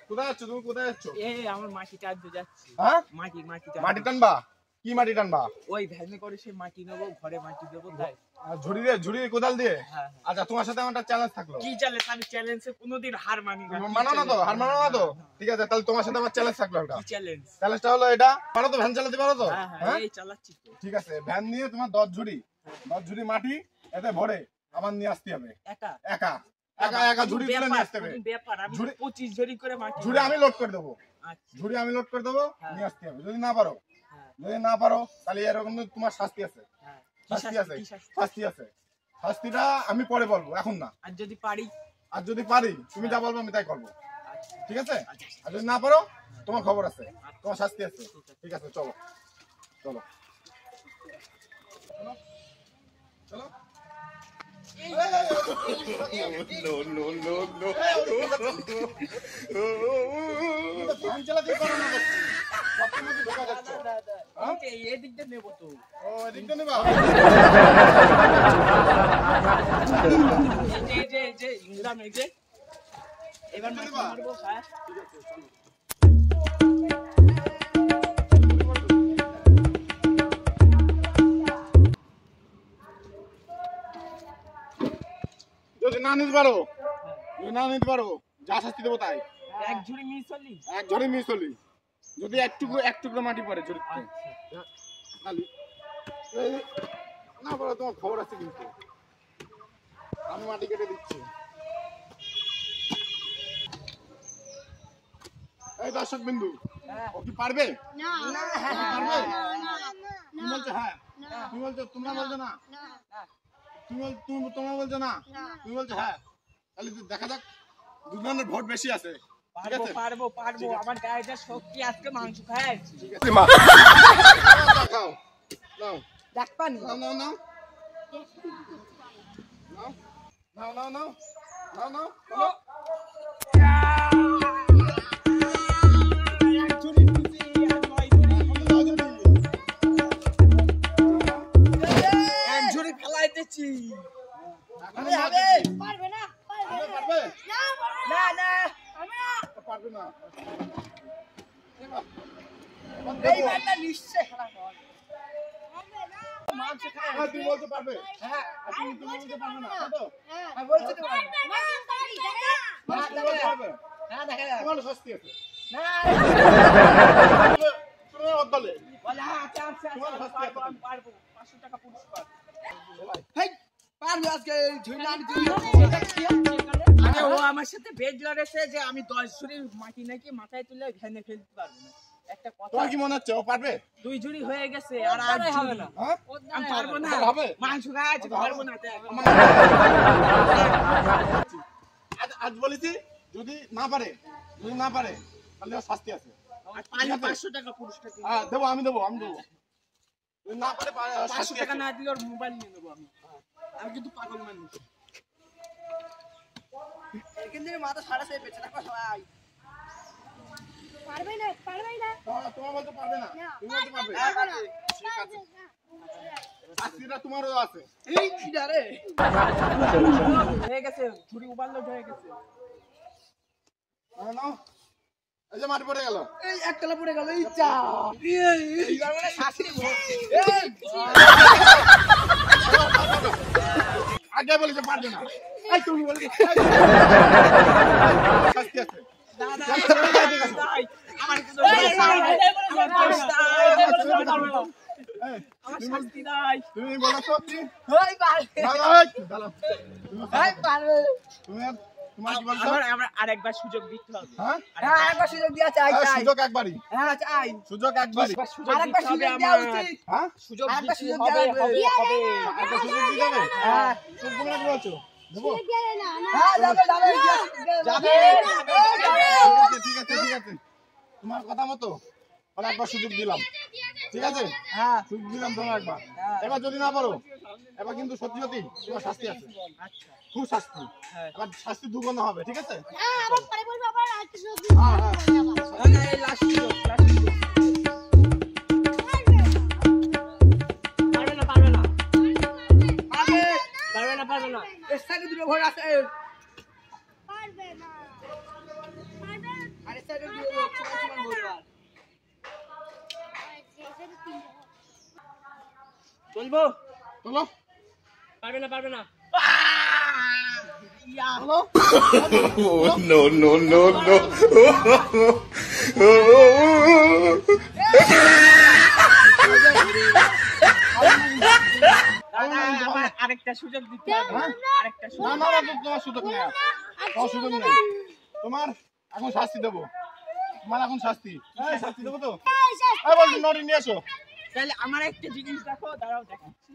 কোথায় যাচ্ছ তুমি? কোথায় যাচ্ছ? আমার মাটি টানতে যাচ্ছি। হ্যাঁ, মাটি টানবা? কি মাটি টানবা? ওই ভ্যানে করে সে মাটি নেবো, ঘরে মাটি দেবো তাই। ঝুড়ি কোদাল দিয়ে? হ্যাঁ। আচ্ছা, তোমার সাথে আমার একটা চ্যালেঞ্জ থাকলো। কি চ্যালেঞ্জ? আমি চ্যালেঞ্জে কোনোদিন হার মানি না। মানো না তো? হার মানো না তো? ঠিক আছে, তাহলে তোমার সাথে আমার চ্যালেঞ্জ থাকলো একটা। কি চ্যালেঞ্জ? চ্যালেঞ্জটা হলো এটা, পারো তো? ভ্যান চালাতে পারো তো? হ্যাঁ, এই চালাচ্ছি তো। ঠিক আছে, ভ্যান নিয়ে তোমার 10 ঝুড়ি মাটি এতে ভরে আমার নিয়ে আসতে হবে। একা ঝুড়ি তুলে নিয়ে আসতে হবে। ব্যাপার, আমি 25 ঝুড়ি করে মাটি ঝুড়ি আমি লোড করে দেবো। আচ্ছা, ঝুড়ি আমি লোড করে দেবো, নিয়ে আসতে হবে। যদি না পারো তাহলে এরকম তোমার শাস্তি আছে। শাস্তিটা আমি পরে বলবো, এখন না। আর যদি পারি? তুমি যা বলবো আমি তাই করবো। ঠিক আছে? আর যদি না পারো তোমার খবর আছে, তোমার শাস্তি আছে। ঠিক আছে, চলো চলো চলো। এদিকটা নেবো তো। এদিকটা নেবা? ইংলাম এই যে এবার মারবো। হ্যাঁ, ঠিক আছে, চলো। যদি না নিতে পারো যা শাস্তি দেবো তাই। এক ঝুড়ি মিস হলি যদি এক টুকরো মাটি পড়ে ঝুড়িতে, না পারো তোমার খবর আছে কিন্তু। আমি মাটি কেটে দিচ্ছি। এই দর্শক বিন্দু, ও কি পারবে? পারবে? তুমি বলছো হ্যাঁ, তুমি বলছো তোমরা বলছো না, তোমরা বলছো না, তুমি বলছো হ্যাঁ। তাহলে দেখা যাক, দুজনের ভোট বেশি আছে। পারবো। আমার গায়ে যা শক্তি, আজকে মাংস খাইছি। ঠিক আছে, খাও নাও। দেখ পানি নাও এক ঝুড়ি ফেলাইতেছি। পারবে না? নিশ্চয় তুমি বলতে পারবে? হ্যাঁ, তুমি বলতে পারবে না তো? আমি বলছি তো তোমার শাস্তি আছে। তুমি বলে পারবো 500 টাকা পুরস্কার। আরে ও আমার সাথে বেজ লড়েছে যে আমি 10 ঝুড়ি মাটি নাকি মাথায় তুলে ভ্যানে ফেলতে পারবো না। একটা কথা, তোমার কি মনে হচ্ছে ও পারবে? 2 ঝুড়ি হয়ে গেছে, আর 8 হবে না। আমি পারবো না, মাংস খাইছি, পারবো না। আজ বলেছি যদি না পারে তাহলে শাস্তি আছে। 500 টাকা পুরস্কার দেবো, আমি দেবো। যদি না পারে 500 টাকা না দিলে ওর মোবাইল নিয়ে নেবো আমি। কিন্তু পাগল মানুষ। এখান থেকে মাথা সারা সেই পেছনে সবাই পারবে না। তোমার বলতে পারবে না, তুমি বলতে পারবে। ঠিক আছে, শাস্তিটা তোমারও আছে। এই খিদা রে হয়ে গেছে, ঝুড়ি উবাল হয়ে গেছে। নাও, এই যে মাটি পড়ে গেল, এই একতলা পড়ে গেল। এই চা এইবার মানে শাস্তি আগে বলেছে পারবে না। এই তুমি বলবি শাস্তি আছে। দাদা আমার কিছু তুমি বলেছো কি? আমার আরেকবার সুযোগ দিতে হবে। হ্যাঁ, আরেকবার সুযোগ দিয়া চাই। সুযোগ একবারই। হ্যাঁ চাই, সুযোগ একবারই। আরেকবার সুযোগ দেওয়া উচিত। হ্যাঁ, সুযোগ হবে। আরেকবার সুযোগ দিতে হবে। হ্যাঁ, সুযোগ বলে কি বলছো? দেবো? হ্যাঁ যাবে। ঠিক আছে, তোমার কথা মতো একবার সুযোগ দিলাম। ঠিক আছে? হ্যাঁ সুযোগ দিলাম তোমার একবার। হ্যাঁ। এবার যদি না পারো, এবার কিন্তু সত্যি সত্যি তোমার শাস্তি আছে। আচ্ছা খুব শাস্তি। হ্যাঁ এবার শাস্তি দুগুণ হবে, ঠিক আছে? আবার পরে বলবো আবার আর কিছু হ্যাঁ, হ্যাঁ। না এই লাস্ট পারবে না পারবে না পারবে না এর সাইডে দুটো ঘর আছে পারবে না পারবে আর এর সাইডে দুটো ঘর ছোট ছোট ঘর বলবো চলো, পারবে না চলো। no, no, no, no. দাদা আরেকটা সুযোগ দিতে হবে আরেকটা না, সুযোগ না, না, তোমার সুযোগ নেই আর। তোমার সুযোগ নেই। তোমার এখন শাস্তি দেবো। তোমার এখন শাস্তি। এই, শাস্তি দেবো তো? এই, বলছি, নড়ি নিয়ে এসো। তাহলে আমার একটা জিনিস দেখো দাঁড়াও দেখাচ্ছি